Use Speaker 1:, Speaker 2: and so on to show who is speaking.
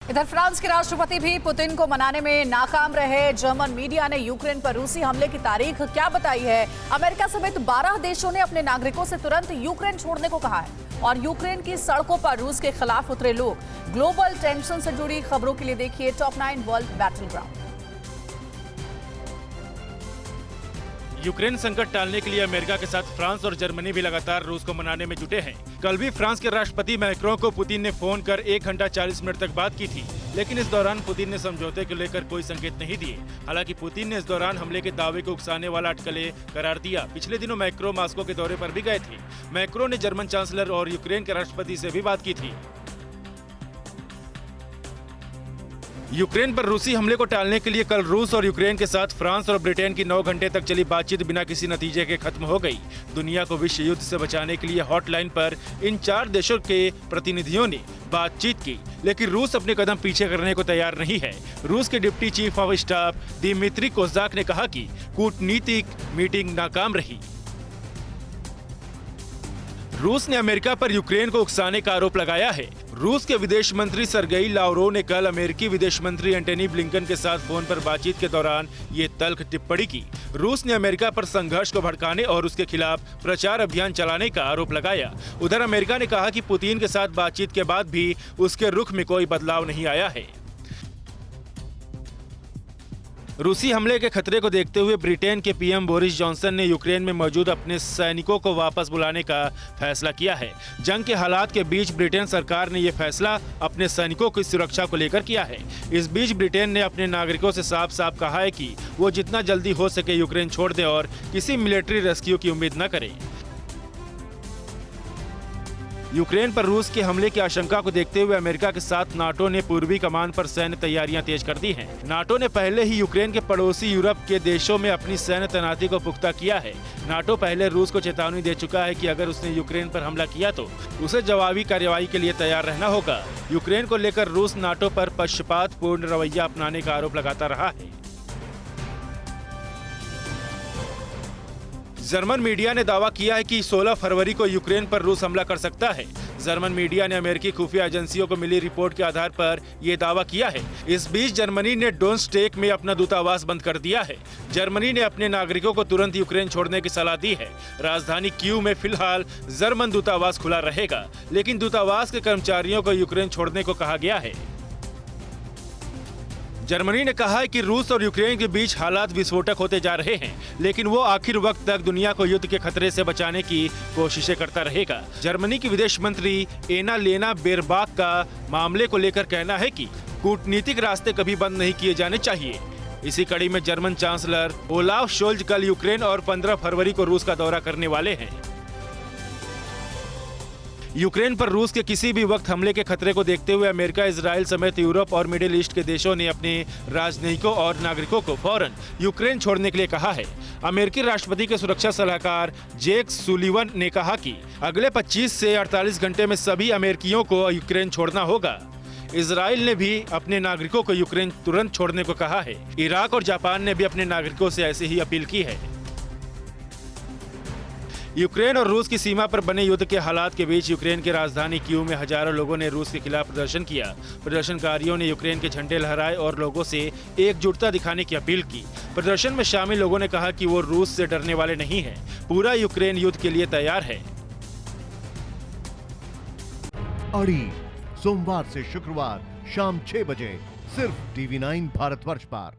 Speaker 1: इधर फ्रांस के राष्ट्रपति भी पुतिन को मनाने में नाकाम रहे। जर्मन मीडिया ने यूक्रेन पर रूसी हमले की तारीख क्या बताई है? अमेरिका समेत 12 देशों ने अपने नागरिकों से तुरंत यूक्रेन छोड़ने को कहा है और यूक्रेन की सड़कों पर रूस के खिलाफ उतरे लोग। ग्लोबल टेंशन से जुड़ी खबरों के लिए देखिए top 9 world battle ground.
Speaker 2: Ukraine संकट टालने के लिए अमेरिका के साथ फ्रांस और जर्मनी भी लगातार रूस को मनाने में जुटे हैं। कल भी फ्रांस के राष्ट्रपति मैक्रों को पुतिन ने फोन कर 1 घंटा 40 मिनट तक बात की थी, लेकिन इस दौरान पुतिन ने समझौते को लेकर कोई संकेत नहीं दिए। हालांकि पुतिन ने इस दौरान हमले के दावे को उकसाने वाला अटकलें करार दिया। पिछले दिनों मैक्रो मास्को के दौरे पर भी गए थे। मैक्रो ने जर्मन चांसलर और यूक्रेन के राष्ट्रपति से भी बात की थी। यूक्रेन पर रूसी हमले को टालने के लिए कल रूस और यूक्रेन के साथ फ्रांस और ब्रिटेन की 9 घंटे तक चली बातचीत बिना किसी नतीजे के खत्म हो गई। दुनिया को विश्व युद्ध से बचाने के लिए हॉटलाइन पर इन 4 देशों के प्रतिनिधियों ने बातचीत की, लेकिन रूस अपने कदम पीछे करने को तैयार नहीं है। रूस के deputy chief of staff Dmitry Kozak ने कहा कि कूटनीतिक मीटिंग नाकाम रही। रूस ने अमेरिका पर यूक्रेन को उकसाने का आरोप लगाया है। रूस के विदेश मंत्री सर्गेई लावरोव ने कल अमेरिकी विदेश मंत्री एंटनी ब्लिंकन के साथ फोन पर बातचीत के दौरान ये तल्ख टिप्पणी की। रूस ने अमेरिका पर संघर्ष को भड़काने और उसके खिलाफ प्रचार अभियान चलाने का आरोप लगाया। उधर अमेरिका ने कहा कि पुतिन के साथ बातचीत के बाद भी उसके रुख में कोई बदलाव नहीं आया है। रूसी हमले के खतरे को देखते हुए ब्रिटेन के पीएम बोरिस जॉनसन ने यूक्रेन में मौजूद अपने सैनिकों को वापस बुलाने का फैसला किया है। जंग के हालात के बीच ब्रिटेन सरकार ने यह फैसला अपने सैनिकों की सुरक्षा को लेकर किया है। इस बीच ब्रिटेन ने अपने नागरिकों से साफ साफ कहा है कि वो जितना जल्दी हो सके यूक्रेन छोड़ दें और किसी मिलिट्री रेस्क्यू की उम्मीद न करें। यूक्रेन पर रूस के हमले की आशंका को देखते हुए अमेरिका के साथ नाटो ने पूर्वी कमान पर सैन्य तैयारियां तेज कर दी हैं। नाटो ने पहले ही यूक्रेन के पड़ोसी यूरोप के देशों में अपनी सैन्य तैनाती को पुख्ता किया है। नाटो पहले रूस को चेतावनी दे चुका है कि अगर उसने यूक्रेन पर हमला किया तो उसे जवाबी कार्रवाई के लिए तैयार रहना होगा। यूक्रेन को लेकर रूस नाटो पर पक्षपातपूर्ण रवैया अपनाने का आरोप लगाता रहा है। जर्मन मीडिया ने दावा किया है कि 16 फरवरी को यूक्रेन पर रूस हमला कर सकता है। जर्मन मीडिया ने अमेरिकी खुफिया एजेंसियों को मिली रिपोर्ट के आधार पर यह दावा किया है। इस बीच जर्मनी ने डोन्स्टेक में अपना दूतावास बंद कर दिया है। जर्मनी ने अपने नागरिकों को तुरंत यूक्रेन छोड़ने की सलाह दी है। राजधानी कीव में फिलहाल जर्मन दूतावास खुला रहेगा, लेकिन दूतावास के कर्मचारियों को यूक्रेन छोड़ने को कहा गया है। जर्मनी ने कहा है कि रूस और यूक्रेन के बीच हालात विस्फोटक होते जा रहे हैं, लेकिन वो आखिर वक्त तक दुनिया को युद्ध के खतरे से बचाने की कोशिशें करता रहेगा। जर्मनी की विदेश मंत्री एनालेना बेरबाक का मामले को लेकर कहना है कि कूटनीतिक रास्ते कभी बंद नहीं किए जाने चाहिए। इसी कड़ी में जर्मन चांसलर ओलाफ शोल्ज कल यूक्रेन और 15 फरवरी को रूस का दौरा करने वाले हैं। यूक्रेन पर रूस के किसी भी वक्त हमले के खतरे को देखते हुए अमेरिका, इजराइल समेत यूरोप और मिडिल ईस्ट के देशों ने अपने राजनयिकों और नागरिकों को फौरन यूक्रेन छोड़ने के लिए कहा है। अमेरिकी राष्ट्रपति के सुरक्षा सलाहकार जेक सुलिवन ने कहा कि अगले 25 से 48 घंटे में सभी अमेरिकियों को यूक्रेन छोड़ना होगा। इजराइल ने भी अपने नागरिकों को यूक्रेन तुरंत छोड़ने को कहा है। इराक और जापान ने भी अपने नागरिकों से ऐसे ही अपील की है। यूक्रेन और रूस की सीमा पर बने युद्ध के हालात के बीच यूक्रेन की राजधानी कीव में हजारों लोगों ने रूस के खिलाफ प्रदर्शन किया। प्रदर्शनकारियों ने यूक्रेन के झंडे लहराए और लोगों से एकजुटता दिखाने की अपील की। प्रदर्शन में शामिल लोगों ने कहा कि वो रूस से डरने वाले नहीं हैं। पूरा यूक्रेन युद्ध के लिए तैयार है।
Speaker 3: अड़ी सोमवार से शुक्रवार शाम 6 बजे सिर्फ TV9 भारतवर्ष पर।